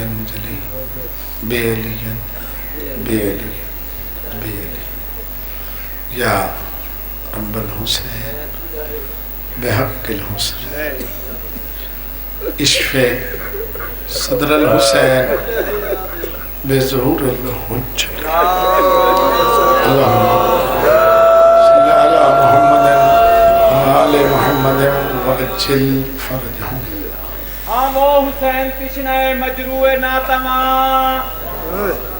جلی بے علی بے علی بے علی یا رب الحسین بحق الحسین اشفے صدر الحسین بظہور الحجت اللہم صلی علی محمد آل محمد وعجل فرجہم ہاں وہ حسین تشنہ مجروع ناتماں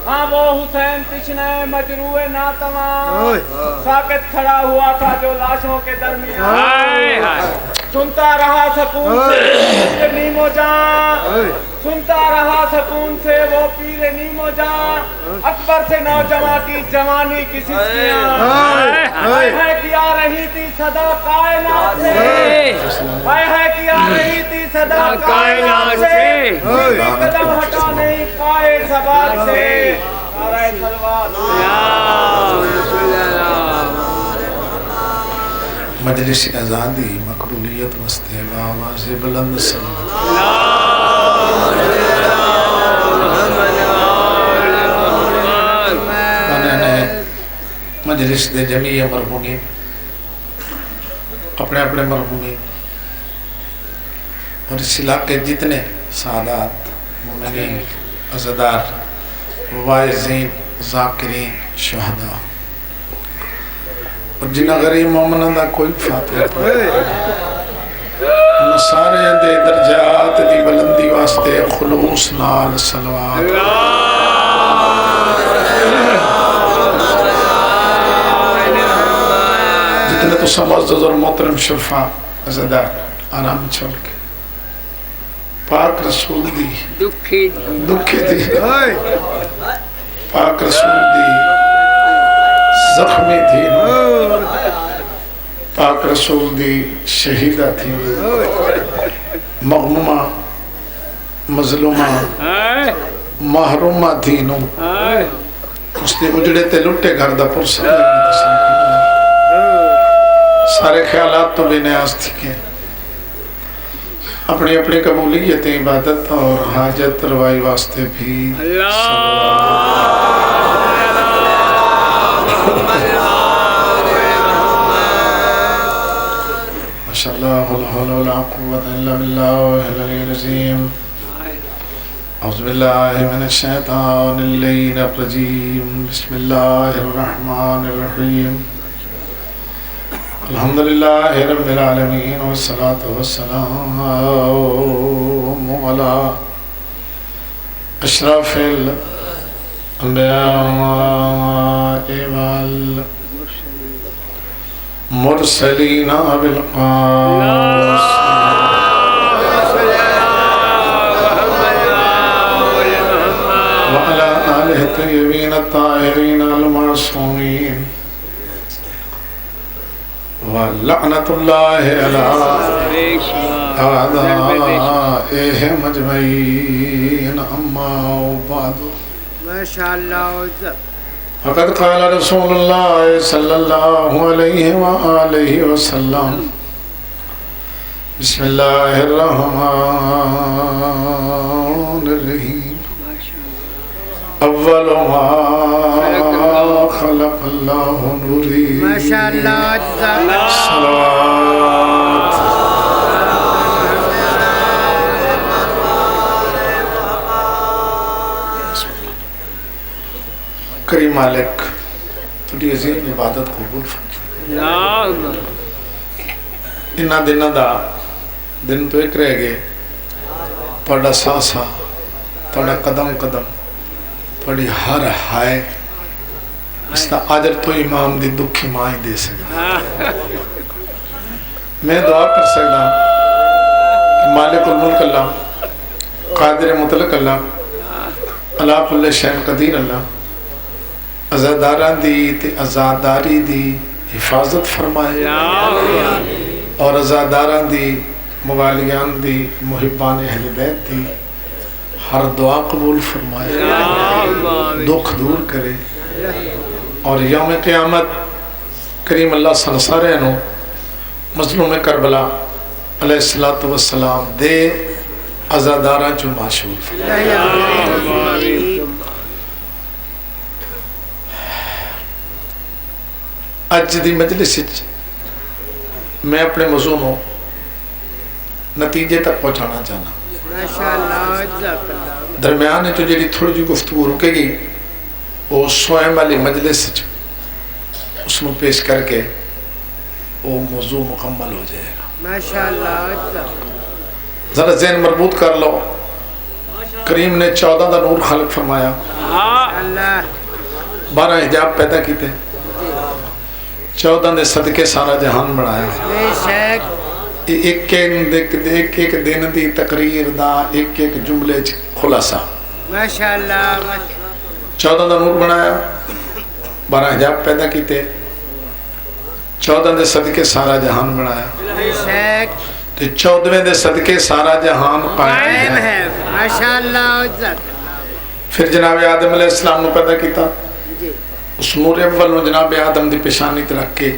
ہاں وہ حسین تشنہ مجروع ناتماں ساکت کھڑا ہوا تھا جو لاشوں کے درمیان سنتا رہا سکون سے پیر نیم و جان سنتا رہا سکون سے وہ پیر نیم و جان اکبر سے نوجوان کی جوانی کی سسکیاں ہے کہ آ رہی تھی صدا کائنات سے ہے کہ آ رہی تھی صدا کائنات سے قدم ہٹا نہیں پائے زبان سے نعرہ صلوات مجلس ازادی مقبولیت مستحبہ آواز بلند صلی مجلس دے جمیع مرحومین اپنے اپنے مرحومین اور اس علاقے جتنے سعادات مومنین عزدار وائزین ذاکرین شہداء اور جنہ غریب مومنہ دا کوئی فاتحہ ان سارے دے درجات دی بلندی واسطے خلوص نال صلوات جتنے تو سمعزز اور محترم شرفا عزدار آرام چھوڑ کے پاک رسول دی دکھی دی پاک رسول دی زخمی تھی پاک رسول دی شہیدہ تھی مغمومہ مظلومہ محرومہ تھی نو اس نے اجڑے تے لٹے گھر دا پرسا سارے خیالات تو بے نیاز تھی کہ اپنی اپنی قبولیت عبادت اور حاجت روائی واسطے بھی ماشاء اللہ لا حول ولا قوة الا بالله العلی العظیم اعوذ باللہ من الشیطان اللعین الرجیم بسم اللہ الرحمن الرحیم الحمدللہ رب العالمین والصلاة والسلام علی اشرف الانبیاء والمرسلین بالقاس وعلى آلہ الطیبین الطاہرین المعصومین وَلَعْنَةُ اللَّهِ عَلَىٰ أَعْدَائِهِمْ أَجْمَعِينَ أَمَّا بَعْدُ فقد قال رسول الله صلى الله عليه وآله وسلم بسم الله الرحمن الرحيم أول ما خلق الله نوري ما شاء الله صلوات کریم مالک تھوڑی عظیم عبادت قبول فرما انہا دنہ دا دن تو ایک رہ گئے پڑا ساسا پڑا قدم قدم پڑی ہر ہائے اس طرح آجر تو امام دی دکھی ماں دے سکتا میں دعا کر سکتا کہ مالک الملک اللہ قادر مطلق اللہ اللہ کل شین قدیر اللہ ازاداران دی تے ازاداری دی حفاظت فرمائے اور ازاداران دی موالیان دی محبان اہل بیت دی ہر دعا قبول فرمائے دکھ دور کرے اور یوم قیامت کریم اللہ سنسارے مظلوم کربلا علیہ السلام دے عزاداراں چوں معشور اج دی مجلس میں اپنے موضوع نو نتیجے تک پہنچانا چاہنا درمیان جو جڑی تھوڑی جی گفتگو رکے گی وہ سوئم والی مجلس اس نو پیش کر کے وہ موضوع مکمل ہو جائے گا ذرا ذہن مربوط کر لو کریم نے 14 دا نور خلق فرمایا 12 حجاب پیدا کیتے 14 دے صدقے سارا جہان بنایا ایک ایک دن دی تقریر دا ایک ایک جملے خلاصہ 14 دا نور بنایا 12 حجاب پیدا کیتے 14 دے صدقے سارا جہان بنایا 14ویں دے صدقے سارا جہان قائم ہے پھر جناب آدم علیہ السلام نے پیدا کیتا اس نور اول نے جناب آدم دی پیشانی تے رکھ کے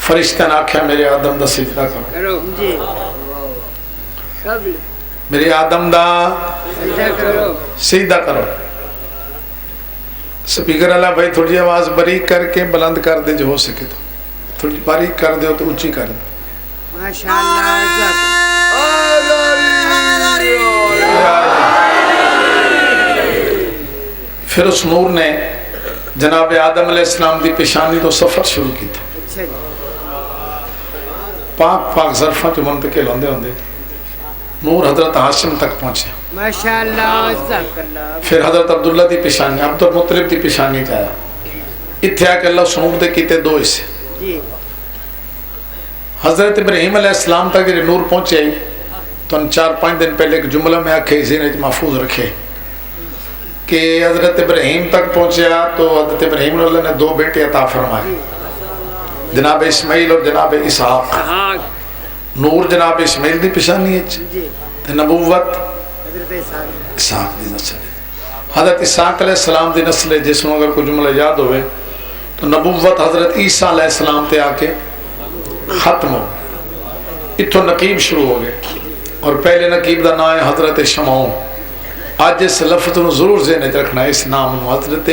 فرشتہ نے آکھیا میرے آدم دا سجدہ کرو میرے آدم دا سجدہ کرو سپیکر اللہ بھائی تھوڑی آواز باریک کر کے بلند کر دے جو ہو سکے تو تھوڑی باریک کر دے تو اونچی کر دے پھر اس نور نے جناب آدم علیہ السلام دی پیشانی تو سفر شروع کی تھا پاک پاک ظرفہ جو منتقل ہوندے ہوندے نور حضرت ہاشم تک پہنچے پھر حضرت عبداللہ دی پیشانی عبد المطلب دی پیشانی جایا اتھے آکے اللہ سنور دے کیتے 2 حصے حضرت ابراہیم علیہ السلام تک یہ نور پہنچے تو 4-5 دن پہلے ایک جملہ میں آکھے اسے نے محفوظ رکھے کہ حضرت ابراہیم تک پہنچیا تو حضرت ابراہیم اللہ نے 2 بیٹے عطا فرمائے جناب اسماعیل اور جناب اسحاق نور جناب اسماعیل دی پیشانی ہے نبوت اسحاق دی نسل حضرت اسحاق علیہ السلام دی نسل ہے جس میں اگر کوئی جملہ یاد ہوئے تو نبوت حضرت عیسیٰ علیہ السلام تے آکے ختم ہو اتھو نقیب شروع ہو گئے اور پہلے نقیب دا نام ہے حضرت شمعون آج اس لفظ نو ضرور ذہن وچ رکھنا ہے اس نام نو حضرت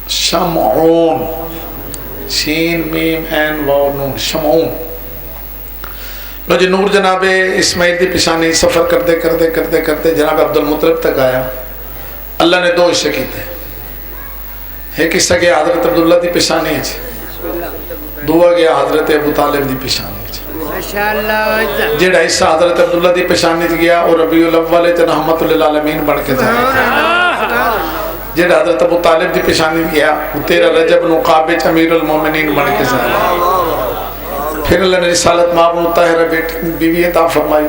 شمعون شین میم این واو نون شمعون لو جی نور جناب اسماعیل دی پیشانی سفر کرتے کرتے کرتے کرتے جناب عبد المطلب تک آیا اللہ نے 2 حصے کیتے ایک حصہ گیا حضرت عبداللہ دی پیشانی ہے دعا گیا حضرت ابو طالب دی پیشانی جیڑا حصہ حضرت عبداللہ دی پیشانی گیا اور ربیع الاول تے رحمت للعالمین بن کے جائے جیڑا حضرت ابو طالب دی پیشانی گیا وہ 13 رجب نو قابج امیر المومنین بن کے جائے پھر اللہ نے رسالت مابن طاہرہ بیوی عطا فرمائی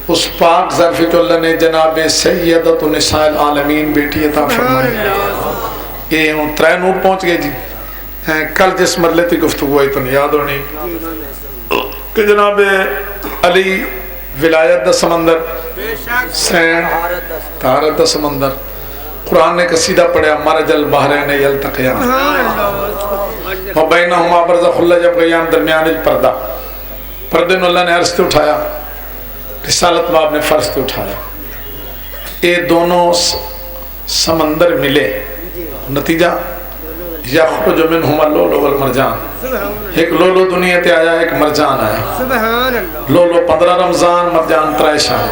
اس پاک ظرف جو اللہ نے جناب سیدت نساء العالمین بیٹی عطا فرمائی یہ 3 نور پہنچ گئے جی کل جس مرلے تھی گفتگو ہوئی تو نہیں یاد ہونی کہ جناب علی ولایت دا سمندر سین طہارت دا سمندر قرآن نے قصیدہ پڑھا مرج البحرین یلتقیان وبینہما برزخ جب گیان درمیان پردہ پردے نے اللہ نے عرض تے اٹھایا رسالت باب نے فرض تے اٹھایا یہ دونوں سمندر ملے نتیجہ یخرج منہما اللؤلؤ والمرجان ایک لولو دنیا تے آیا ایک مرجان آیا لولو 15 رمضان مرجان 3 شاہ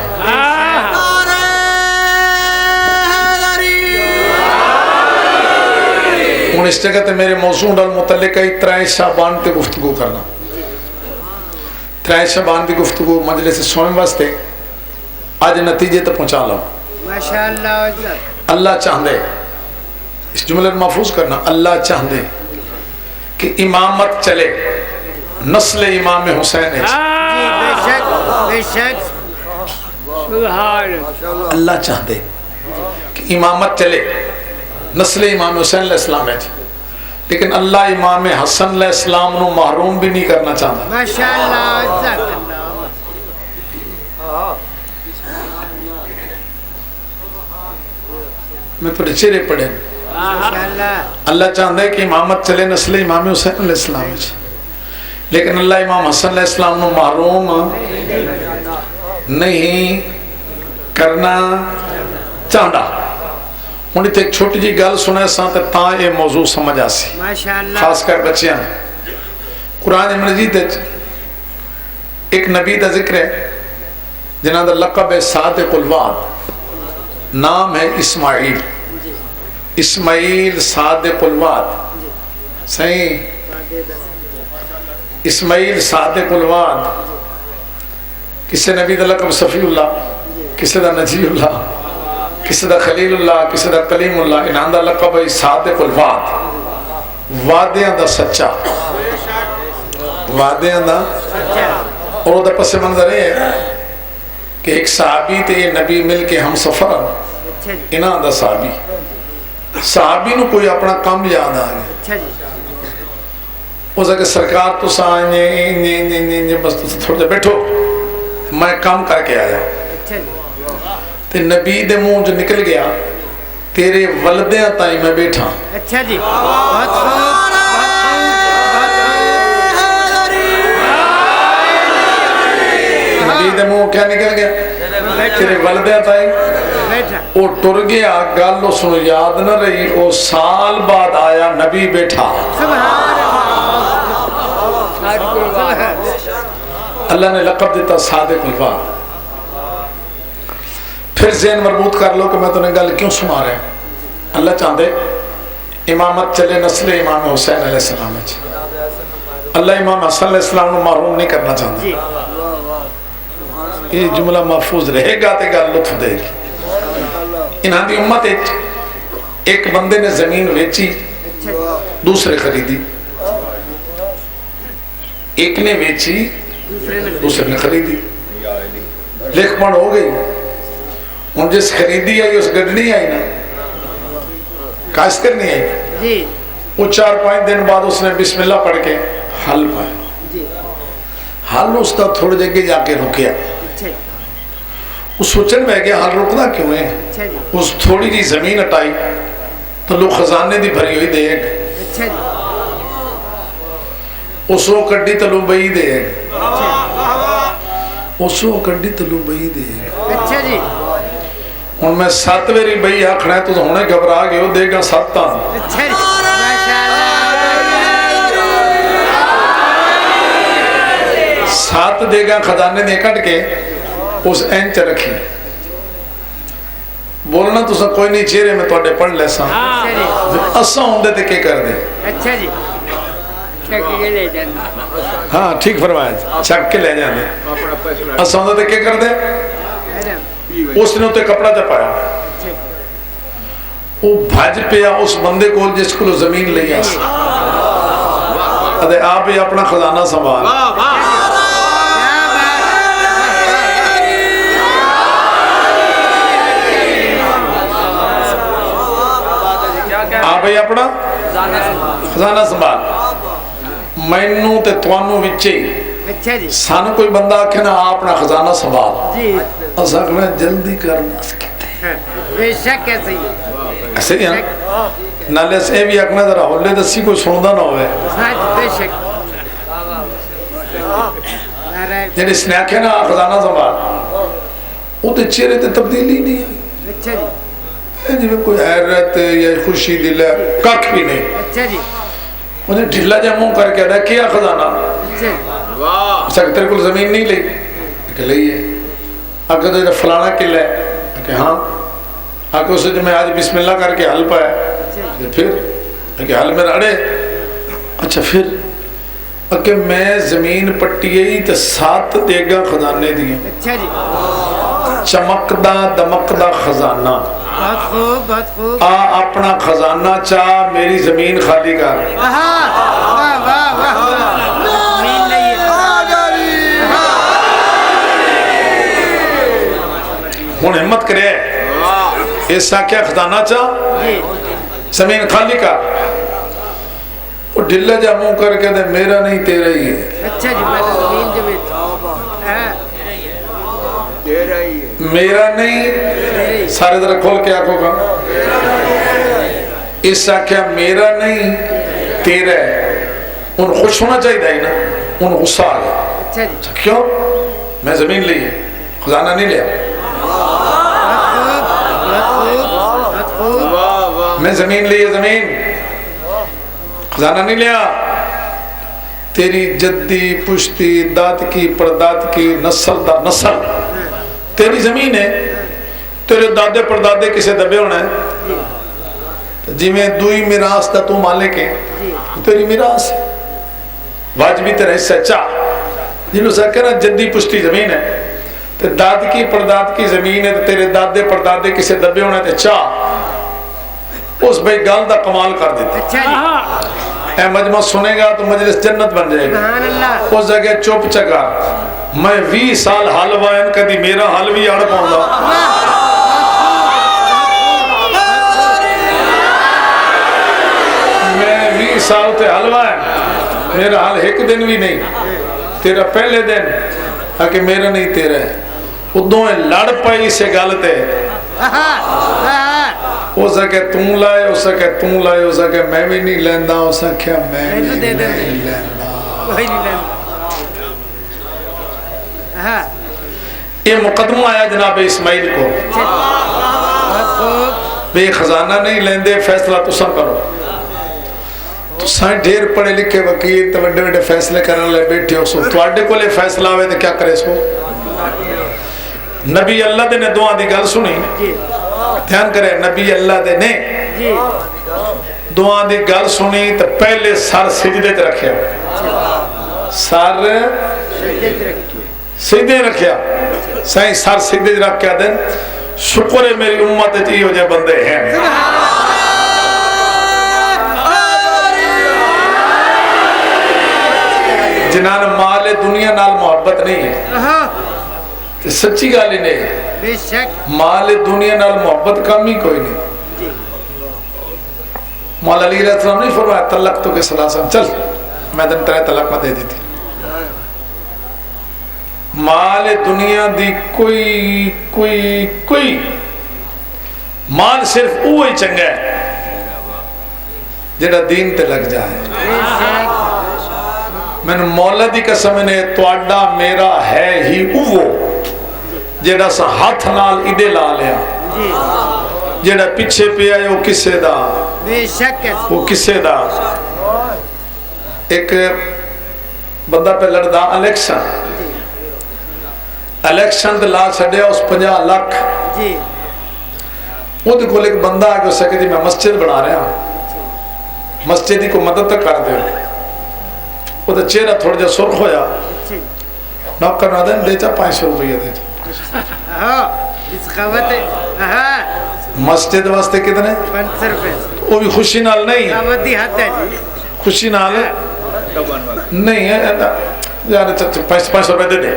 ہوں اس جگہ تے میرے موضوع ڈال متعلق ہے 3 شعبان تے گفتگو کرنا 3 شعبان دی گفتگو مجلس سوئم واسطے آج نتیجے تے پہنچا لو اللہ چاہندے اس جملے محفوظ کرنا اللہ چاہندے کہ امامت چلے نسل امام حسین ہے اللہ چاہندے کہ امامت چلے نسل امام حسین علیہ السلام ہے لیکن اللہ امام حسن علیہ السلام نو محروم بھی نہیں کرنا چاہتا میں تھوڑے چہرے پڑھے اللہ چاہتا ہے کہ امامت چلے نسل امام حسین علیہ السلام ہے لیکن اللہ امام حسن علیہ السلام نو محروم نہیں کرنا چاہتا. ہوں اتنے ایک چھوٹی جی گل سنا سا تو یہ موضوع سمجھ آ سی خاص کر بچیاں. قرآن مجید ایک نبی کا ذکر ہے جنہاں دا لقب ہے صادق الوعد. نام ہے اسماعیل. اسماعیل صادق الوعد. صحیح اسماعیل صادق الوعد. کسی نبی دا لقب صفی اللہ, کسی دا نجی اللہ, کسی دا خلیل اللہ, کسی دا کلیم اللہ. انہاں دا لقب ہے صادق الوعد, وعدیاں دا سچا. وعدیاں دا. اور وہ دا پس منظر ہے کہ ایک صحابی تے نبی مل کے ہم سفر انہاں دا صحابی نو کوئی اپنا کام یاد آ گیا. اس کہ سرکار تو بس تھوڑا جا بیٹھو میں کام کر کے آیا. تے نبی دے منہ جو نکل گیا تیرے ولدیاں تائیں میں بیٹھا. اچھا جی بہت خوب. نبی دے منہ کیا نکل گیا تیرے ولدیاں تائیں. وہ ٹر گیا گل اس نو یاد نہ رہی. وہ سال بعد آیا نبی بیٹھا. اللہ نے لقب دیتا صادق الوعد. پھر ذہن مربوط کر لو کہ میں تمہیں گل کیوں سنا رہا ہوں. اللہ چاہتے امامت چلے نسل امام حسین علیہ السلام. اللہ امام حسن علیہ السلام کو محروم نہیں کرنا چاہتا. یہ جملہ محفوظ رہے گا تے گل لطف دے گی. انہاں دی امت ایک بندے نے زمین ویچی, دوسرے خریدی. ایک نے ویچی, دوسرے نے خریدی. لکھ پڑھ ہو گئی. ہوں جس خریدی آئی اس گڈنی آئی نا, کاشت کرنی آئی. وہ 4-5 دن بعد اس نے بسم اللہ پڑھ کے حل پایا. حل اس کا تھوڑے جگہ جا کے رکیا. وہ سوچن میں گیا حل رکنا کیوں ہے. اس تھوڑی جی زمین ہٹائی تو لوگ خزانے دی بھری ہوئی دیکھ. اس وہ کڈی تلو بئی دیکھ. اس وہ کڈی تلو بئی دیکھ. اچھا جی ہوں میں 7 ویری بئی آخنا ہے تو ہونے گھبرا گئے ہو. دے گا 7 تان. اچھا جی ماشاءاللہ. 7 دے گا خزانے دے کٹ کے اس اینچ رکھی. بولنا تو سب کوئی نہیں, چہرے میں توڑے پڑھ لے سا. اساں ہوندے تے کیا کر دے. اچھا جی چھک کے لے جانا. ہاں ٹھیک فرمایا, چھک کے لے جانے. اساں ہوندے تے کیا کر دے. اس نے تے کپڑا تے پایا. وہ بھج پیا اس بندے کو جس کو زمین لئی آس. ادھے آپ ہی اپنا خزانہ سنبھال. آپ ہی اپنا خزانہ سنبھال. مینوں تے توانوں وچے سانو کوئی بندہ آکھے نا اپنا خزانہ سنبھال. اساں کہنا جلدی کرنا سکتے. بے شک ایسے ہی. ایسے ہی ہے نالے سے بھی آکھنا ذرا ہولے دسی کوئی سندا نہ ہوئے. بے شک جنہیں اس نے آکھے نا خزانہ سنبھال وہ تے چہرے تے تبدیلی نہیں آئی. اچھا جی جی میں کوئی حیرت یا خوشی دل ہے کک بھی نہیں. اچھا جی مجھے ڈھلا جا منہ کر کے ادا کیا خزانہ. اچھا تیرے کو زمین نہیں لئی کہ لئیے. اگر تو فلانا قلعہ ہے کہ ہاں. اگر اسے جو میں آج بسم اللہ کر کے حل پایا پھر کہ حل میرا اڑے. اچھا پھر کہ میں زمین پٹی تو 7 دے گا خزانے دیے. اچھا جی چمکدا دمکدا خزانہ. بہت خوب بہت خوب. آ اپنا خزانہ چاہ میری زمین خالی کر. واہ واہ واہ زمین نہیں ہوں ہمت کرے ایسا کیا خزانہ چاہ زمین خالی کر. وہ ڈھلا جا منہ کر کے دے میرا نہیں تیرا ہی ہے. اچھا جی میں زمین جو میرا نہیں. سارے ذرا کھول کے آنکھوں کا. اس آکھیا میرا نہیں تیرا ہے. ان خوش ہونا چاہیے تھا نا, ان غصہ آ گیا. کیوں میں زمین لی ہے خزانہ نہیں لیا. میں زمین لی ہے, زمین, خزانہ نہیں لیا. تیری جدی پشتی داد کی پرداد کی نسل دا نسل تیری زمین ہے. تیرے دادے پردادے کسے دبے ہونا ہے, جی میں دوئی میراث دا تو مالک ہے, تیری میراث ہے, واجبی تیرا حصہ چاہ. جنہوں سے کہنا جدی پشتی زمین ہے, تو داد کی پرداد کی زمین ہے, تو تیرے دادے پردادے کسے دبے ہونا ہے, تو چاہ. اس بھائی گال دا کمال کر دیتے. اے مجمع سنے گا تو مجلس جنت بن جائے گا. اس جگہ چوپ چکا, میں 20 سال حلوہ ہیں, کدی میرا حلوی اڑ پاؤں گا. میں 20 سال تے حلوہ ہے, میرا حل ایک دن بھی نہیں. تیرا پہلے دن کہ میرا نہیں تیرا ہے. ادھوں لڑ پائی سے گالتے, ہو سکے تم لائے, ہو سکے تم لائے, ہو سکے میں بھی نہیں لیندہ, ہو سکے میں بھی نہیں لیندہ. یہ مقدمہ آیا جناب اسماعیل کو, بے خزانہ نہیں لیندے, فیصلہ تو سن کرو. تو سائیں ڈھیر پڑھے لکھے وکیل تو بڑے بڑے فیصلے کرنے لے بیٹھے ہو سو, تو آڈے کو لے فیصلہ ہوئے تو کیا کرے سو. نبی اللہ دے نے دعا دی گل سنی, دھیان کرے, نبی اللہ دے نے دعا دی گل سنی تو پہلے سر سجدے تے رکھیا, سر سجدے رکھیا. سائیں سر سجدے رکھیا دن شکر ہے میری امت جی ہو جائے بندے ہیں. جنہاں مال دنیا نال محبت نہیں ہے, سچی گال ہی نہیں ہے. مال دنیا نال محبت کم ہی کوئی نہیں. مولا علی علیہ السلام نہیں فرمایا طلق تو کے سلاسم, چل میں دن ترے طلق میں دے دیتی. مال دنیا دی کوئی مال صرف وہی چنگا ہے جڑا دین تے لگ جائے. میں نے مولا دی قسم نے تواڈا میرا ہے ہی وہ جیڑا سا ہاتھ نال ایڈے لا لیا, جیڑا پیچھے پہ آئے وہ کسے دا, وہ کسے دا. ایک بندہ پہ لڑدا الیکشن لا چھڑیا اس 50 لاکھ. وہ دیکھو ایک بندہ آگے اسے کہ میں مسجد بنا رہا ہوں, مسجد کو مدد تک کر دے. وہ تو چہرہ تھوڑا جا سرخ ہویا, نوکر نہ دیں دے چا 500 روپیہ دے چا. مسجد واسطے کتنے؟ 500 روپے. وہ بھی خوشی نال نہیں, خوشی نال نہیں ہے, یار 500 روپے دے دے.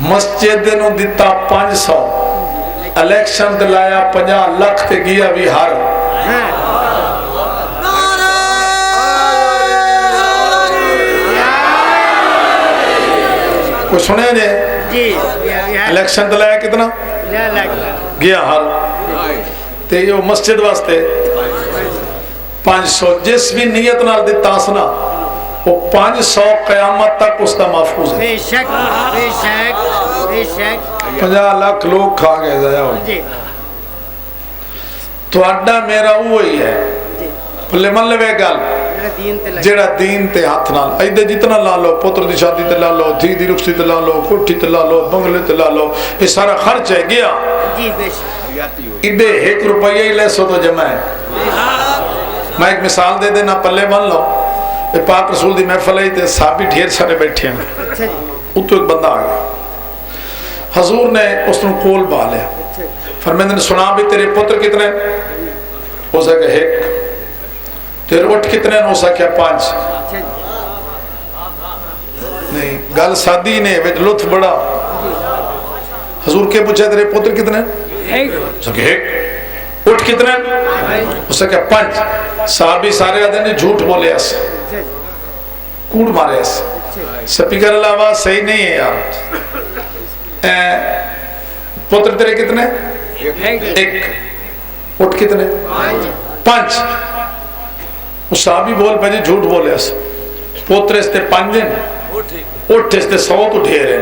مسجد نو دیتا 500, الیکشن دلایا 50 لاکھ تے گیا بھی ہر. کوئی سنے جے الیکشن دلایا کتنا گیا ہر, تے یہ مسجد واسطے 500 جس بھی نیت نال دیتا سنا وہ 500 قیامت تک اس کا محفوظ ہے. بے شک 50 لاکھ لوگ کھا گئے ضائع ہو. تو اڈا میرا وہی ہے, بھلے من لے گل جیڑا دین تے ہاتھ نال ایدے جتنا لا لو, پتر دی شادی تے لا لو, دھی دی رخصتی تے لا لو, کوٹھی تے لا لو, بنگلے تے لا لو, یہ سارا خرچ ہے گیا. ایدے 1 روپیہ ہی لے سو تو جمع ہے. میں ایک مثال دے دینا, پلے بن لو, پاک رسول دی محفل ہے تے صحابی ڈھیر سارے بیٹھے ہیں. اتو ایک بندہ آ گیا, حضور نے اس نے کول با لیا, فرمائے نے سنا بھی تیرے پتر کتنے؟ ہو سکے 1. تیرے اٹھ کتنے ہو سکے 5. نہیں گل سادی نے وچ لطف بڑا. حضور کے پوچھا تیرے پتر کتنے؟ 1. اٹھ کتنے ہو سکے 5. صحابی سارے آدھے نے جھوٹ بولے اس, کوڑ مارے اس. سپیکر علاوہ صحیح نہیں ہے یار. پتر تیرے کتنے؟ 1. اٹھ کتنے؟ 5. وہ صحابی بول پہ جھوٹ بولے اس. پوتر اس تے 5 دن, اٹھ اس تے 100 تو ڈھیر ہیں.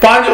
5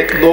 1-2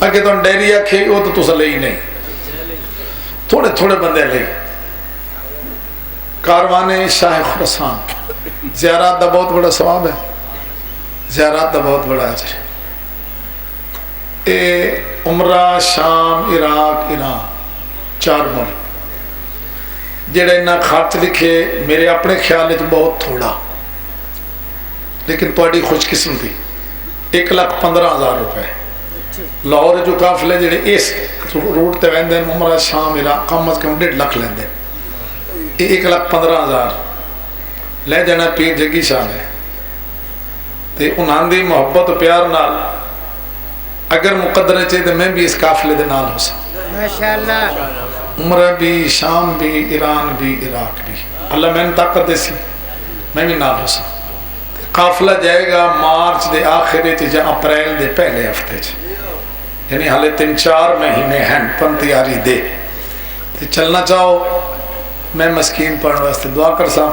اگے تو ڈیری آکھے وہ تو تسا لئی نہیں، تھوڑے تھوڑے بندے لئی۔ کاروان شاہ خراسان زیارات دا بہت بڑا ثواب ہے، زیارات دا بہت بڑا اجر ہے۔ اے عمرہ، شام، عراق، ایران، 4 ملک جڑے انہاں خرچ لکھے میرے اپنے خیال تو بہت تھوڑا، لیکن تھوڑی خوش قسمتی 1,15,000 روپے لاہور جو قافلے جڑے اس روٹ تے ویندے عمرہ، شام، عراق کم از کم 1.5 لاکھ لیندے، 1,15,000 لے جانا پیر جگی شاہ نے تے انہاں دی محبت و پیار نال اگر مقدر چاہیے تو میں بھی اس قافلے دے نال ہو سکتا، ماشاءاللہ، عمرہ بھی، شام بھی، ایران بھی، عراق بھی، اللہ میں نے طاقت دے سی میں بھی نال ہو سکتا۔ قافلہ جائے گا مارچ دے آخری یا اپریل دے پہلے ہفتے یعنی حالے 3-4 مہینے ہیں پن تیاری دے چلنا چاہو۔ میں مسکین پڑھنے واسطے دعا کر سا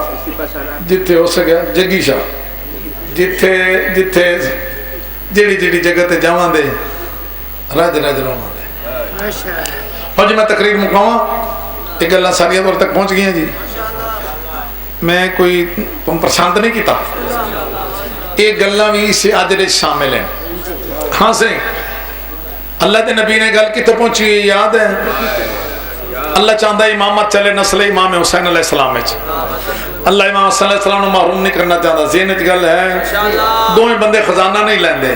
جتھے ہو سکیا جگی شاہ جتھے جتھے جیڑی جیڑی جگہ تے جاواں دے رج رج رواں دے۔ اور جی میں تقریر مکاواں ایک گلاں ساریاں دور تک پہنچ گئی ہیں جی، میں کوئی تم پرسانت نہیں کیتا، ایک گلاں بھی اسے اجر شامل ہیں۔ ہاں صحیح اللہ دے نبی نے گل کتے پہنچی یاد ہے؟ اللہ چاہتا ہے امامت چلے نسل امام حسین علیہ السلام میں، اللہ امام حسین علیہ السلام نے محروم نہیں کرنا چاہتا۔ ذہن وچ گل ہے دوویں بندے خزانہ نہیں لیندے،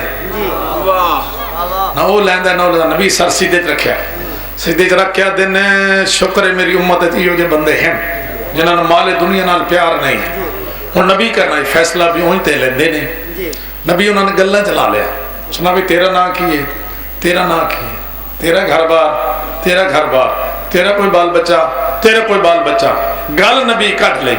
نہ وہ لیندا نہ وہ نبی سر سیدھے رکھیا، سیدھے رکھیا دن شکر ہے میری امت ایو جے بندے ہیں جنہاں نے مال دنیا نال پیار نہیں، ہن نبی کرنا فیصلہ بھی وہیں تے لیندے نے۔ نبی انہوں نے گلاں چلا لیا، سنا بھی تیرا نا کی ہے، تیرا نا کی ہے، تیرا گھر بار، تیرا گھر بار، تیرا کوئی بال بچہ، تیرا کوئی بال بچہ، گل نبی کٹ لئی۔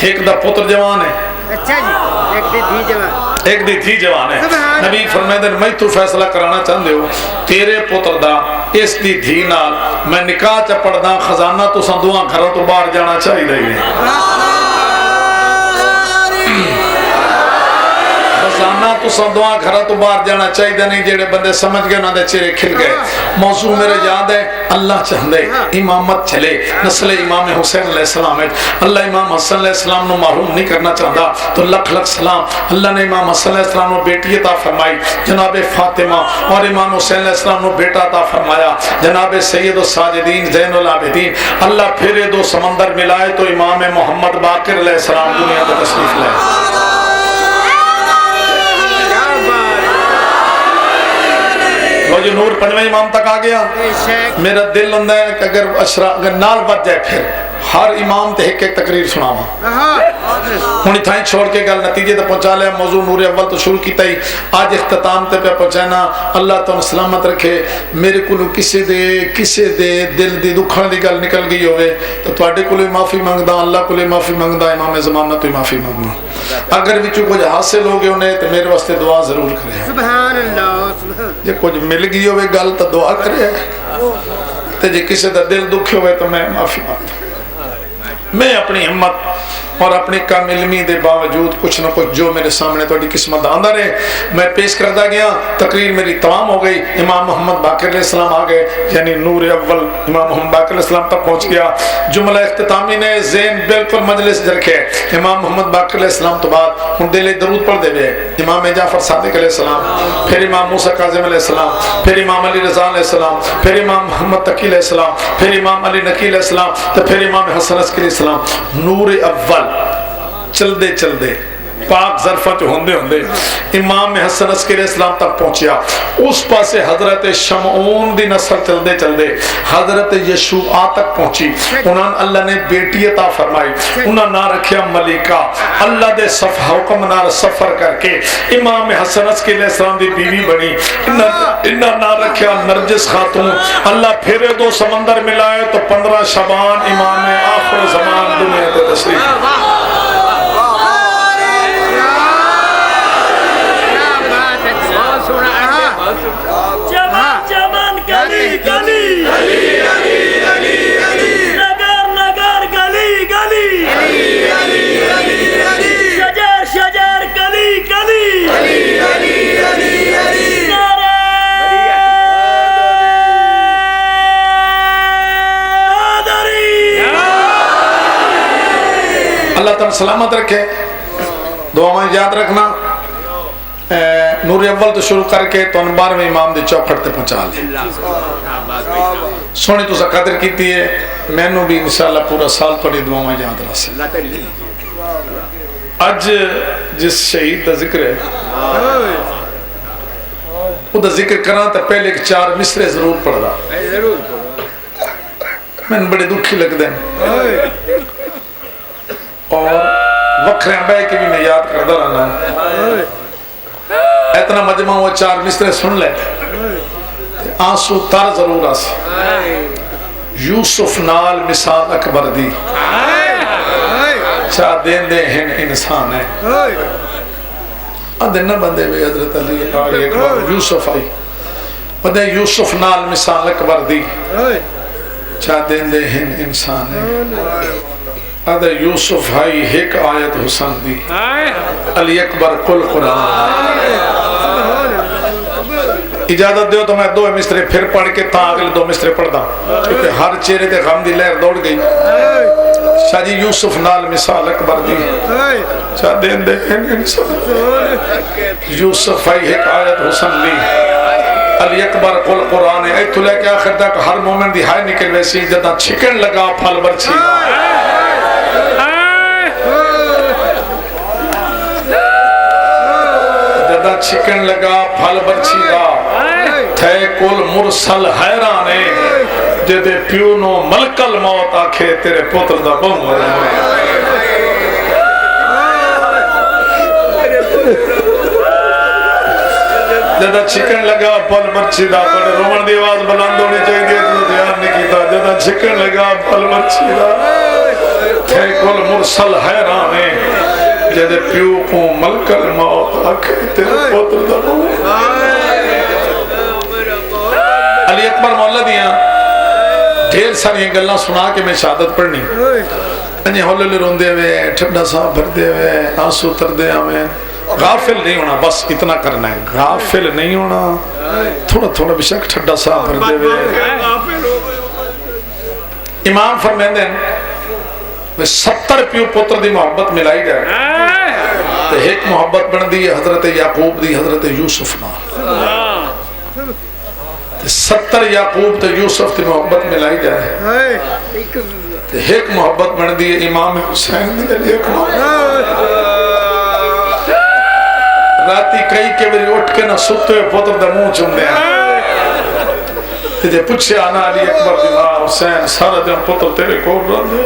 ایک دا پتر جوان ہے، اچھا جی، ایک دی تھی جوان، ایک دی تھی جوان ہے۔ نبی فرمائے میں تو فیصلہ کرانا چاہندے ہو تیرے پتر دا اس دی دھی نال میں نکاح چ پڑھدا، خزانہ تو سندواں گھروں تو باہر جانا چاہیے نہیں، خزانہ تو سندواں گھروں تو باہر جانا چاہیے نہیں۔ جڑے بندے سمجھ گئے انہاں دے چہرے کھل گئے۔ موضوع میرے یاد ہے اللہ چاہندے امامت چلے نسل امام حسین علیہ السلام ہے، اللہ امام حسن علیہ السلام نو محروم نہیں کرنا چاہتا، تو لکھ لکھ سلام اللہ نے امام حسن علیہ السلام نو بیٹی عطا فرمائی جناب فاطمہ، اور امام حسین علیہ السلام نو بیٹا عطا فرمایا جناب سید الساجدین زین العابدین۔ اللہ پھر دو سمندر ملائے تو امام محمد باقر علیہ السلام دنیا میں تشریف لائے۔ جو نور پنجویں امام تک آ گیا، میرا دل ہوندہ ہے کہ اگر نال بچ جائے پھر ہر امام تے ایک ایک تقریر سناواں۔ ہونی تھائیں چھوڑ کے گل نتیجے تے پہنچا لیا، موضوع نور اول تو شروع کیتا ہی، آج اختتام تے پہ پہنچانا۔ اللہ تو سلامت رکھے۔ میرے کولو کسے دے دل دی دکھان دی گل نکل گئی ہوئے تو تواڈے کولو معافی منگدا، اللہ کولو معافی منگدا، امام زمانہ تو معافی منگدا۔ اگر وچوں کچھ حاصل ہو گئے انہیں تو میرے واسطے دعا ضرور کرے۔ سبحان اللہ، جے کچھ مل گئی ہوئے گل تو دعا کرے، تے جے کسے دا دل دکھ ہوئے تو میں معافی مانگدا۔ میں اپنی ہمت اور اپنی کم علمی دے باوجود کچھ نہ کچھ جو میرے سامنے توڑی قسمت آندہ رہے میں پیش کردہ گیا۔ تقریر میری تمام ہو گئی، امام محمد باقر علیہ السلام آ گئے، یعنی نور اول امام محمد باقر علیہ السلام تک پہنچ گیا۔ جملہ اختتامی نے ذہن بالکل مجلس رکھے، امام محمد باقر علیہ السلام تو بعد ہم دل درود پڑھ دے ہوئے امام جعفر صادق علیہ السلام، پھر امام موسیٰ کاظم علیہ السلام، پھر امام علی رضا علیہ السلام، پھر امام محمد تقی علیہ السلام، پھر امام علی نقی علیہ السلام، تو پھر امام حسن عسکری علیہ السلام۔ نور اول چل دے پاک ظرفہ جو ہوندے امام حسن عسکری علیہ السلام تک پہنچیا۔ اس پاسے حضرت شمعون دی نسل چل دے حضرت یشوع تک پہنچی، انہاں اللہ نے بیٹی عطا فرمائی، انہاں نہ رکھیا ملکہ، اللہ دے حکم نال سفر کر کے امام حسن عسکری علیہ السلام دی بیوی بنی، انہاں نہ رکھیا نرجس خاتون۔ اللہ پھر دو سمندر ملائے تو 15 شعبان امام آخر زمان دنیا تے تشریف۔ چمن گلی گلی نگر نگر گلی گلی شجر شجر گلی گلی نعرہ سلامت رکھے. دعا یاد رکھنا. نور اول تو شروع کر کے تو 12ویں امام دے چوکھٹ تے پہنچا لے. سونی تو قدر کیتی ہے. مینوں بھی انشاءاللہ پورا سال تھوڑی دعاواں یاد رہے. اج جس شہید دا ذکر ہے وہ دا ذکر کرنا تو پہلے ایک 4 مصرے ضرور پڑھدا. میں بڑے دکھی لگتے ہیں اور وکھرے بہ کے بھی میں یاد کرتا رہنا. اتنا مجمع وہ 4 مصرے سن لے آنسو تر ضرور آسی. یوسف نال مثال اکبر دی چاہ دین دے ہن انسان ہے. آدھے نہ بندے بے حضرت علی اکبر یوسف آئی بندے یوسف نال مثال اکبر دی چاہ دین دے ہن انسان ہے. آدھے یوسف آئی ایک آیت حسن دی علی اکبر کل قرآن. اجازت دیو تو میں 2 مصرے پھر پڑھ کے تا اگلے 2 مصرے پڑھ دا کیونکہ ہر چہرے تے غم دی لہر دوڑ گئی. شاہ جی یوسف نال مثال اکبر دی چاہ دین دے انسان. یوسف آئی ایک آیت حسن دی علی اکبر کل قرآن. ایتھو لے کے آخر تک ہر مومن دی ہائے نکل ویسی جدہ چھکن لگا پھل برچی. جدہ چھکن لگا پھل برچی گا تھے کل مرسل حیرانے جدے پیو نو ملکل موت آکھے تیرے پوتر دا بم مرنے. جدہ چھکن لگا پھل برچی دا پڑے رومن دی آواز بلند ہونی چاہیے دی تو دھیان نہیں کیتا. جدہ چھکن لگا پھل برچی دا تھے کل مرسل حیرانے جدے پیو کو ملکل موت آکھے تیرے پوتر دا بم. علی اکبر مولا دیاں ڈھیر ساری گلاں سنا کے میں شہادت پڑھنی. انہیں ہولے لے روندے ہوئے ٹھنڈا سا بھردے ہوئے آنسو تردے ہمیں. غافل نہیں ہونا بس اتنا کرنا ہے. غافل نہیں ہونا تھوڑا تھوڑا بشک ٹھنڈا سا بھردے ہوئے. امام فرمیندے ہیں 70 پیو پتر دی محبت ملائی جائے تو ایک محبت بن دی حضرت یعقوب دی حضرت یوسف نال. 70 یعقوب تے یوسف تے محبت ملائی جائے تے ایک محبت بن دی امام حسین دی علی اکبر. راتی کئی کے بری اٹھ کے نہ ستے ہوئے پتر دا منہ چوم دیا تے پوچھے آنا علی اکبر دی ماں حسین سارا دن پتر تیرے کول رہندے.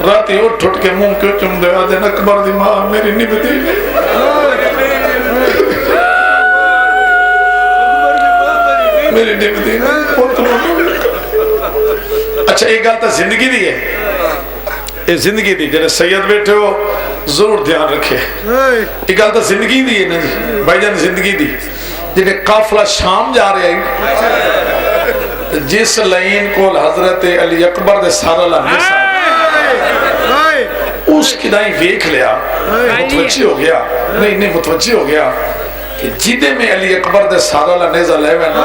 راتی اٹھ کے منہ کیوں چوم دیا دن اکبر دی ماں میری نبھ دی میری نبھ دی. اچھا ایک گل تو زندگی دی ہے. یہ زندگی دی جنہیں سید بیٹھے ہو ضرور دھیان رکھے. ایک گل تو زندگی دی ہے نا جی بھائی جان. زندگی دی جنہیں قافلہ شام جا رہے ہیں جس لائن کو حضرت علی اکبر دے سارا لمحے اس کی دائیں ویکھ لیا متوجہ ہو گیا. نہیں متوجہ ہو گیا کہ جدے میں علی اکبر دے سارا لنیزہ لے ہوئے نا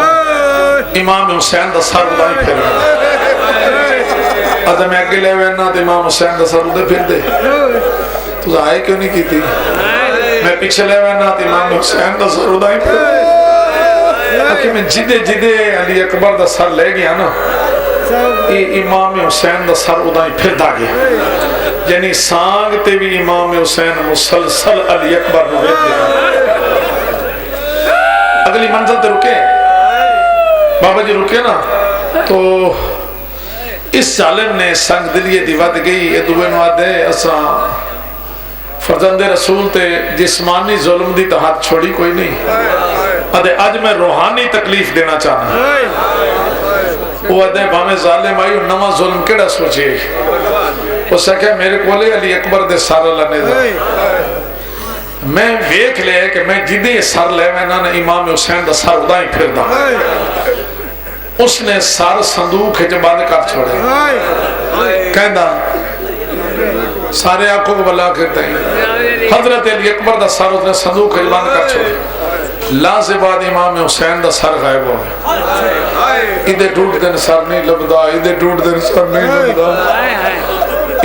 امام حسین دا سر ادائی پھر ادھا میں اگے لے ہوئے نا امام حسین دا سر ادھے پھر دے. تو آئے کیوں نہیں کی تھی؟ میں پیچھے لے ہوئے نا امام حسین دا سر ادائی پھر کہ میں جدے علی اکبر دا سر لے گیا نا امام حسین دا سر ادائی پھر دا گیا. یعنی سانگ تے بھی امام حسین مسلسل علی اکبر نو بیت دیا. اگلی منزل تے رکے بابا جی رکے نا تو اس ظالم نے سنگ دلیے دی ود گئی. یہ دوے نو آدھے اساں فرزند رسول تے جسمانی ظلم دی تو ہاتھ چھوڑی کوئی نہیں. آدھے آج میں روحانی تکلیف دینا چاہنا. وہ آدھے بامے ظالم آئی نواں ظلم کیڑا سوچے. اس سے کہا میرے کولے علی اکبر دے سارا لنے دا. میں ویکھ لے کہ میں جدے سر لے میں نا امام حسین دا سر ادائی پھر دا. اس نے سر صندوق ہے بند کر چھوڑے. کہندا سارے آنکھوں کو بلا کرتے ہیں حضرت علی اکبر دا سر اس نے صندوق ہے بند کر چھوڑے. لازے بعد امام حسین دا سر غائب ہو گیا. ادھے ٹوٹ دن سر نہیں لبدا ادھے ٹوٹ دن سر نہیں لبدا.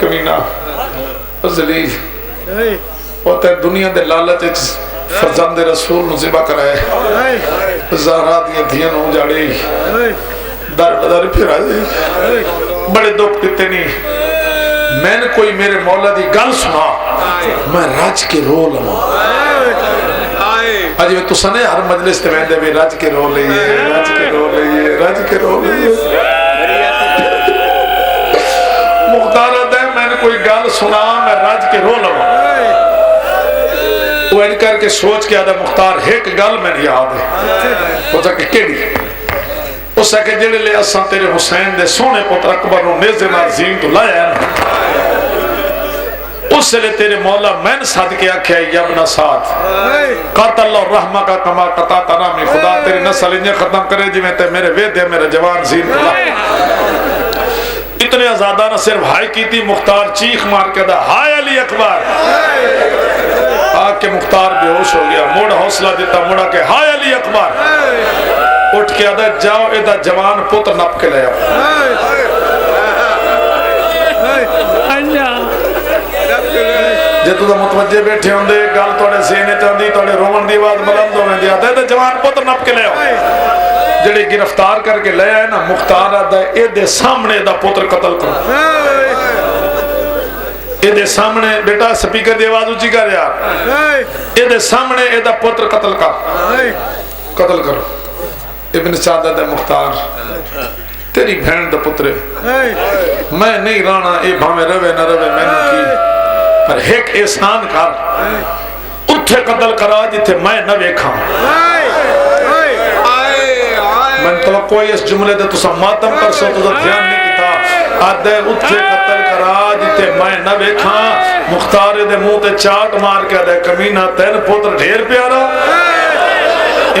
کمینہ ذلیل وہ تے دنیا دے لالچ فرزند رسول نو ذبح کرائے زہرا دیاں دھیاں نو جاڑی در بدر پھر آئے بڑے دکھ دیتے نہیں میں نے کوئی میرے مولا دی گل سنا میں راج کے رو لما آج میں تو سنے ہر مجلس تے میں دے بھی راج کے رو لئیے راج کے رو لئیے راج کے رو لئیے مختار دے میں نے کوئی گل سنا میں راج کے رو لما وہ ان کر کے سوچ کے آدھا مختار ایک گل میں نے یاد ہے وہ تھا کہ کیڑی اس ہے کہ جڑے لے اساں تیرے حسین دے سونے پتر اکبر نو نیزے نال زین تو لایا ہے اس سے لے تیرے مولا میں نے صادقے آکھیا یا ابن سعد قاتل اللہ رحمہ کا کما قطع ترامی خدا تیری نسل انجھے ختم کرے جی میں تے میرے وید ہے میرے جوان زین تو لایا اتنے آزادانہ صرف ہائی کی تھی مختار چیخ مار کے دا ہائے علی اکبر آگ کے مختار بے ہوش ہو گیا موڑا حوصلہ دیتا موڑا کہ ہائے علی اکبر اٹھ کے آدھا جاؤ ادھا جوان پتر نپ کے لے آؤ جے تو دا متوجہ بیٹھے ہوں دے گال توڑے سینے چاندی توڑے رومن دی آواز بلند ہو میں دیا ادھا جوان پتر نپ کے لے آؤ جڑے گرفتار کر کے لے آئے نا مختار آدھا اے دے سامنے دا پتر قتل کرو اے دے سامنے بیٹا سپیکر دی آواز اچھی کر یار اے دے سامنے اے دا پتر قتل کرو ابن سعد دے مختار تیری بہن دا پترے میں نہیں رانا اے بھامے روے نہ روے میں نے کی پر ایک احسان کر اٹھے قتل کرا جتے میں نہ ویکھاں میں توقع اس جملے دے تو سا ماتم کر سو تو دھیان نہیں کیتا آدھے اٹھے قتل کرا جتے میں نہ ویکھاں مختار دے منہ تے چاٹ مار کے آدھے کمینہ تین پتر ڈھیر پیارا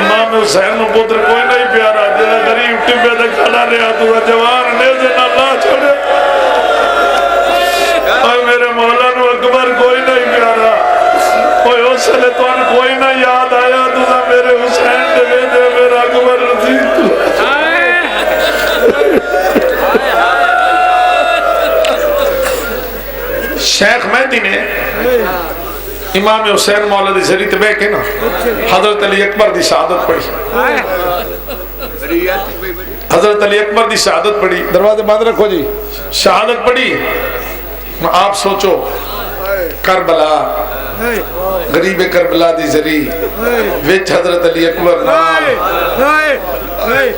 امام حسین نو پتر کوئی نہیں پیارا جنہ غریب ٹبے دے کھڑا رہا تو جوان نیزے نہ اللہ چھوڑے اور میرے مولا نو اکبر کوئی نہیں پیارا کوئی حسن تو ان کوئی نہ یاد آیا تو میرے حسین دے دے میرا اکبر رضی تو شیخ مہدی نے امام حسین مولا دی ذریعہ بے کے نا حضرت علی اکبر دی شہادت پڑھی حضرت علی اکبر دی شہادت پڑھی دروازے بند رکھو جی شہادت پڑھی آپ سوچو کربلا غریب کربلا دی ذریعہ وچ حضرت علی اکبر نال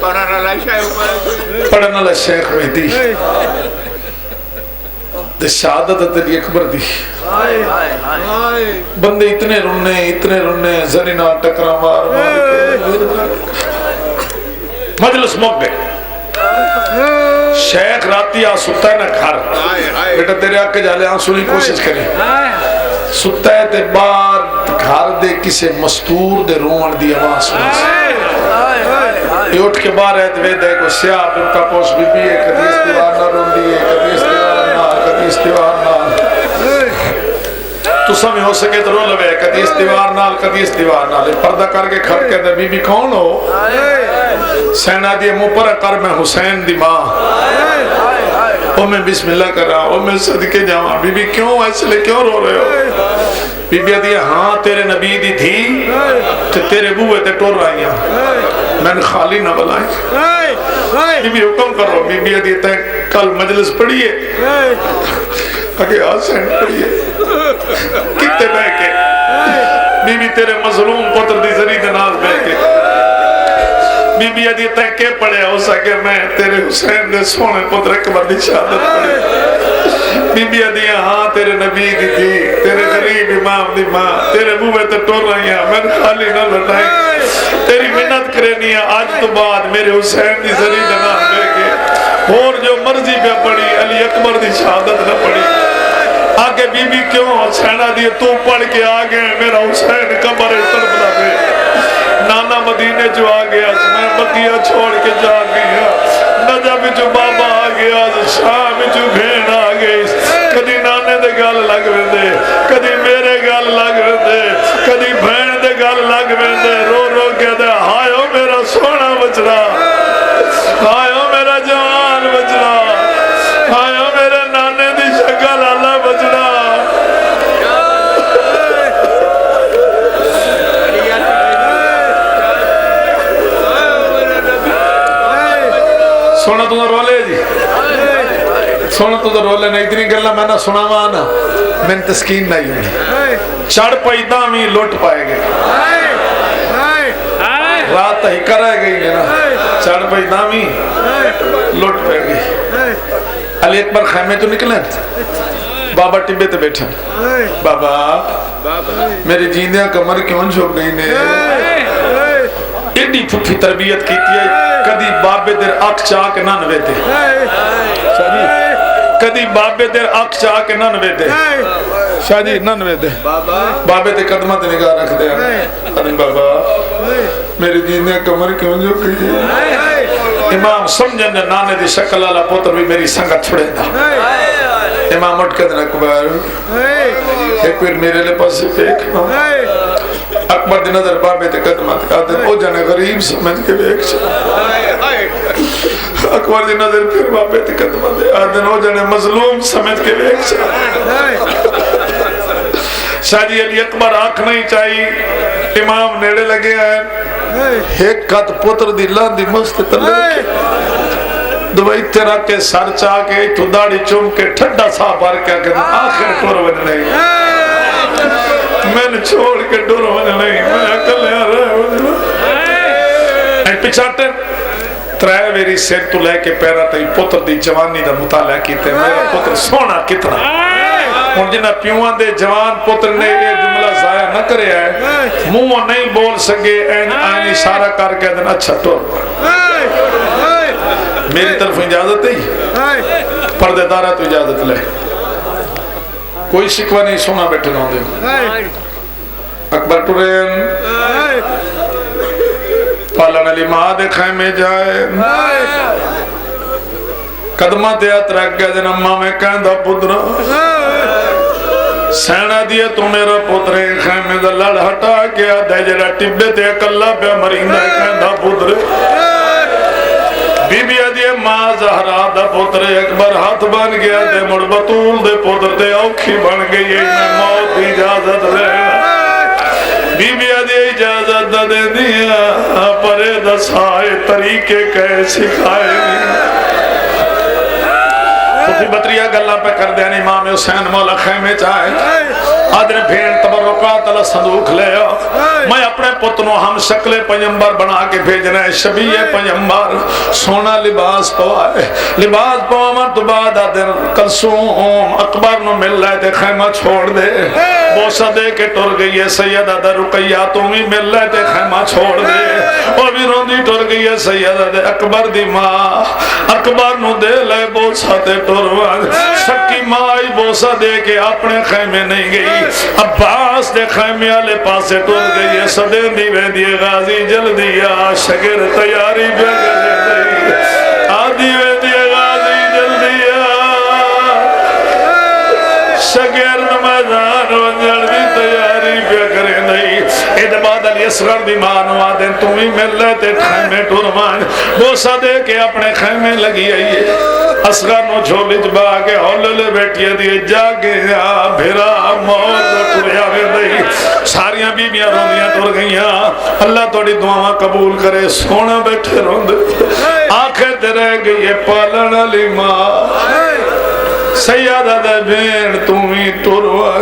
پڑھن والا شیخ مہدی شہادت علی اکبر دی بندے اتنے رننے زری نال ٹکرا مار مجلس موک گئے شیخ راتی آ ستا ہے نا گھر بیٹا تیرے آکے جالے آنسو نہیں کوشش کریں ستا ہے تے بار گھر دے کسے مستور دے رومن دی آواز سنا یہ اٹھ کے بار ہے دوے دے کو سیاہ برکا پوش بی بی ہے کدی استوار نہ رون دی ہے کدی استوار نال تو سمیں ہو سکے تو رو لوے کدی استوار نال پردہ کر کے کھڑ کے دے بی بی کون ہو سینہ دی مو پر کر میں حسین دی ماں او میں بسم اللہ کر رہا او میں صدقے جاواں بی بی کیوں ایسے لے کیوں رو رہے ہو بی بی دیا ہاں تیرے نبی دی تھی تے تیرے بوئے تے ٹور رہی ہیں میں نے خالی نہ بلائیں بی بی حکم کرو بی بی دیا تے کل مجلس پڑھئے اگے آسین پڑھئے کتے بے کے بی بی تیرے مظلوم پتر دی ذریعہ دناز بے کے بی بی ادھی تحکے پڑھے ہو سکے میں تیرے حسین دے سونے پتر اکبر دی شہادت پڑھے بی بی ادھی ہاں تیرے نبی دی تھی تیرے غریب امام دی ماں تیرے بوئے تے ٹور رہی ہیں میں خالی نہ لٹائیں تیری منت کرنی ہے آج تو بعد میرے حسین دی ذریعہ دناز بے کے اور جو مرضی پہ پڑھی علی اکبر دی شہادت نہ پڑھی آگے بی بی کیوں حسینہ دیئے تو پڑھ کے آگے میرا حسین قبر تڑپ لگے نانا مدینے جو آگیا میں بقیہ چھوڑ کے جا گیا نجا جو بابا آگیا شاہ جو بھین آگئی کدی نانے دے گال لگ ویندے کدی میرے گال لگ ویندے کدی بھین دے گال لگ ویندے رو رو کے دے ہائیو میرا سونا بچڑا ہائیو میرا جوان بچڑا ہائیو میرے نانے دی شکل سونا تو رولے جی سونا تو رولے نہیں اتنی گلا میں نہ سناوا نا میں تسکین نہیں ہونی چڑھ پئی دامی لوٹ پائے گئے رات ہی کرائے گئی نا چڑھ پئی دامی لوٹ پائے گئی علی اکبر خیمے تو نکلے بابا ٹبے تے بیٹھا بابا میرے جیندیاں کمر کیوں جھوک گئی نے ایڈی پھٹھی تربیت کیتی ہے کدی بابے دیر اکھ چاہ کے نہ نوے دے کدی بابے دیر اکھ چاہ کے نہ نوے دے شاہ جی نہ نوے دے بابے تے قدمہ تے نگاہ رکھ دے ارے بابا میری جیندیاں کمر کیوں جھوک گئی ہے امام سمجھن نانے دی شکل والا پوتر بھی میری سنگت چھڑے دا امام اٹھ کے دن اکبر ایک پھر میرے لئے پاس سے پیک اکبر دی نظر بابے تے قدمہ تے آدھن او جانے غریب سمجھ کے بیک چھا اکبر دی نظر پھر بابے تے قدمہ تے آدھن او جانے مظلوم سمجھ کے بیک چھا شاہ جی علی اکبر آنکھ نہیں چاہی امام نیڑے لگے ہیں ایک قد پتر دی لان دی مست تلے دوائی تیرا کے سر چاہ کے تو داڑی چوم کے ٹھڈا سا بار کیا کہ آخر ٹور ون نہیں میں نے چھوڑ کے ٹور ون نہیں میں اکل یہاں رہے ہیں پچھاٹے ترائے ویری سیر تو لے کے پیرا تھی پتر دی جوانی دا مطالعہ کیتے میرا پتر سونا کتنا ان جنہ پیوان دے جوان پتر نے یہ جملہ ضائع نہ کرے ہے منہ نہیں بول سکے این آئین اشارہ کر کے دن اچھا ٹور میری طرف اجازت ہے پردے دارہ تو اجازت لے کوئی شکوہ نہیں سونا بیٹھے نہ دے اکبر ٹورین پالن علی ماں دے خیمے جائے قدمہ دیات رکھ گیا جن اممہ میں کہندہ پدرہ سینہ دیا تو میرا پدرے خیمے دا لڑ ہٹا گیا دے جرہ ٹبے تے اکلہ پہ مرindہ کہندہ پدرے بی بی آدھے ماں زہرہ دا پتر اکبر ہاتھ بن گیا دے مڑ بطول دے پتر دے اوکھی بن گئی میں موت دی اجازت لے بی بی آدھے اجازت دے دیا پرے دسائے طریقے کہے سکھائے تو بطریہ گلہ پہ کر دیانی امام حسین مولا خیمے چاہے آدھر بھین تبرکات اللہ صندوق لے میں اپنے پتنوں ہم شکل پیمبر بنا کے بھیجنا ہے شبیہ پیمبر سونا لباس پوائے لباس پوامر تو بعد آدھر کلسوم اکبر نو مل لائے دے خیمہ چھوڑ دے بوسہ دے کے ٹر گئی ہے سید آدھر رقیہ تمہیں مل لائے دے خیمہ چھوڑ دے اور بھی روندی ٹر گئی ہے سید آدھر اکبر دی ماں اکبر نو دے لائے بوسہ دے ٹروان سکی ماں آئی بوسہ دے کے اپنے خیمے نہیں گئی عباس دے خیمے آلے پاسے ٹر گئی ہے صدین دی ویدی غازی جل دیا شگر تیاری بگر دی آدھی ویدی غازی جل دیا شگر نمازان ونجل دی تیاری بگر دی ادباد علی اصغر دی مانو آدھن تمہیں مل لیتے خیمے ٹرمان بوسہ دے کے اپنے خیمے لگی آئیے اصغر نو جھولی جبا کے ہولے بیٹھئے دیئے جاگے بھیرا موت ٹریا گئی ساریاں بیبیاں روندیاں ٹر گئیاں اللہ توڑی دعاواں قبول کرے سونا بیٹھے روند آنکھیں تے رہ گئی پالن علی ماں سیادہ دے بین تمہیں ٹروا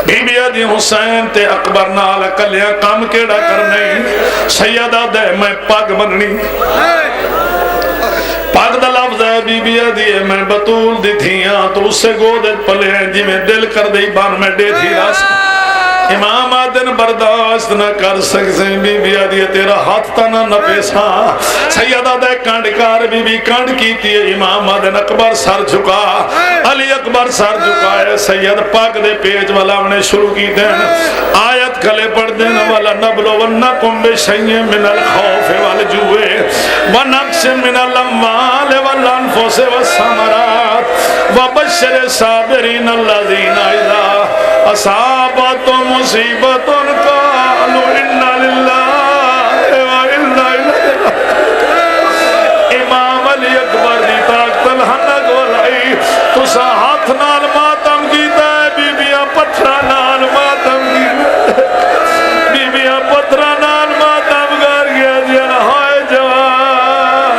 بی بی آدھی حسین تے اکبر نال کلیاں کام کیڑا کرنے سیادہ دے میں پاک بننی پاک دا لفظ ہے بی بی آدھی میں بطول دی تھیاں تو اس سے گودت پلے ہیں جی میں دل کر دی بان میں دے تھی راس امام آدن برداشت نہ کر سکتے بی بی آدھی تیرا ہاتھ تانا نہ پیسا سیدہ دے کانڈکار بی بی کانڈ کیتی ہے امام آدن اکبر سر جھکا علی اکبر سر جھکائے سید پاک دے پیج والا انہیں شروع کی دین آیت کھلے پڑھ دین والا نبلو ونکم بشیء من الخوف والجوع ونقص من الاموال والانفس والثمرات وبشر الصابرین الذین اذا اصابتهم مصیبت قالوا انا للہ وانا الیہ امام علی اکبر دی طاقت الحنق والائی تسا ہاتھ نال ماتم کیتا ہے بی بیاں پتھرا نال ماتم کیتا بی بیاں پتھرا نال ماتم کر گیا جینا ہائے جوان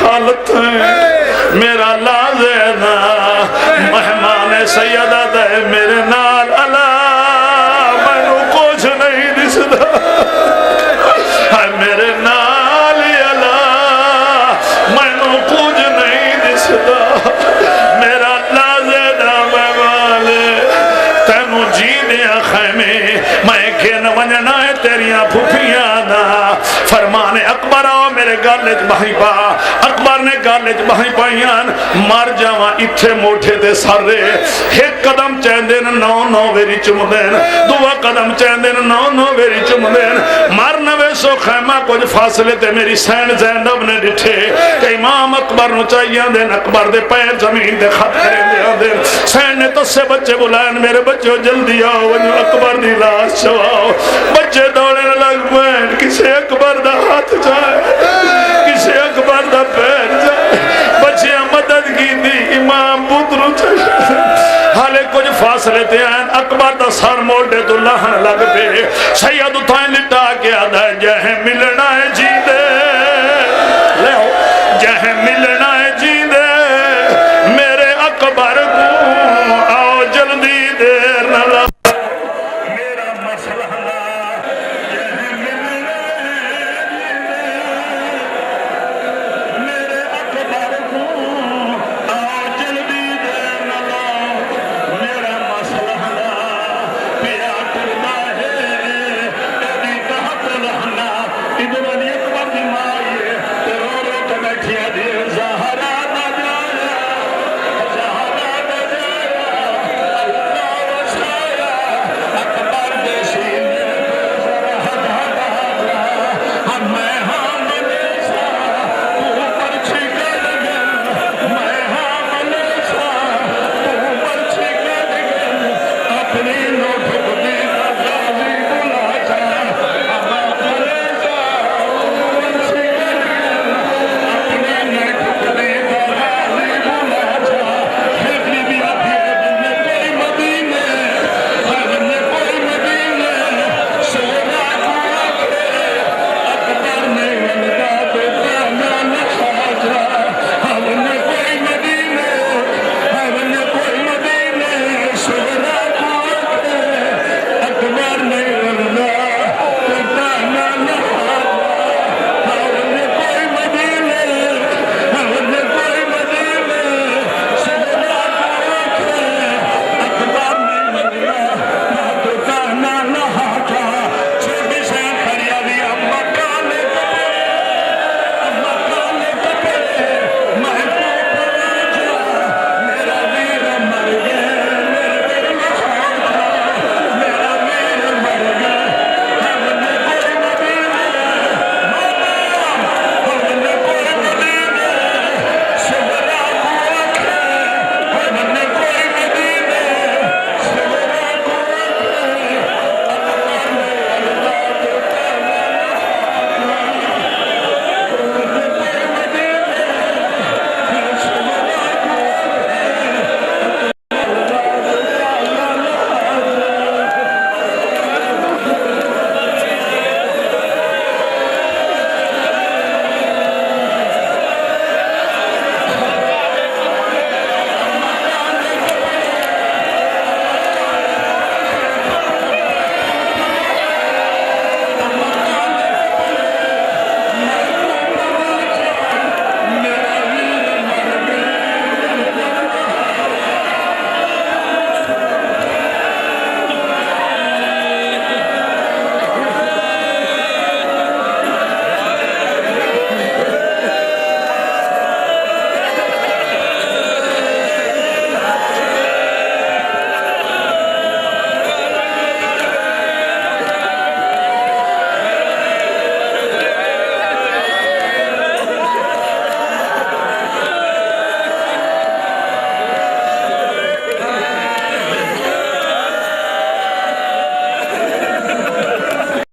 خالت ہے میرا لازینا مہمان سیدہ دے میرے نال اللہ میں نو کچھ نہیں دسدا ہے میرے نال اللہ میں نو کچھ نہیں دسدا میرا لازینا مہمان تینو جی دیا خیمے میں کھین ونجنا ہے تیریاں پھوپیاں دا فرمان اکبر آؤ میرے گالج بہی پا اکبر نے گالج بہی پائیان مار جاواں اتھے موٹھے دے سارے ایک قدم چیندین نو ویری چمدین دعا قدم چیندین نو ویری چمدین مارنا ویسو خیمہ کچھ فاصلے تے میری سین زینب نے ڈٹھے کہ امام اکبر نو چاہیاں دین اکبر دے پیر زمین دے خط کریں دے دین سین نے تو سے بچے بلائن میرے بچوں جلدی آؤ اکبر دی لاش چواؤ بچے دوڑے لگ بین کسے اکبر دا ہاتھ جائے کسے اکبر دا پیر جائے بچے مدد کی دی امام پترو چاہیے حالے کچھ فاصلے تے ہیں اکبر دا سر موڑے تو لہن لگ پہ سید اتھائیں لٹا کے آدھا جہے ملن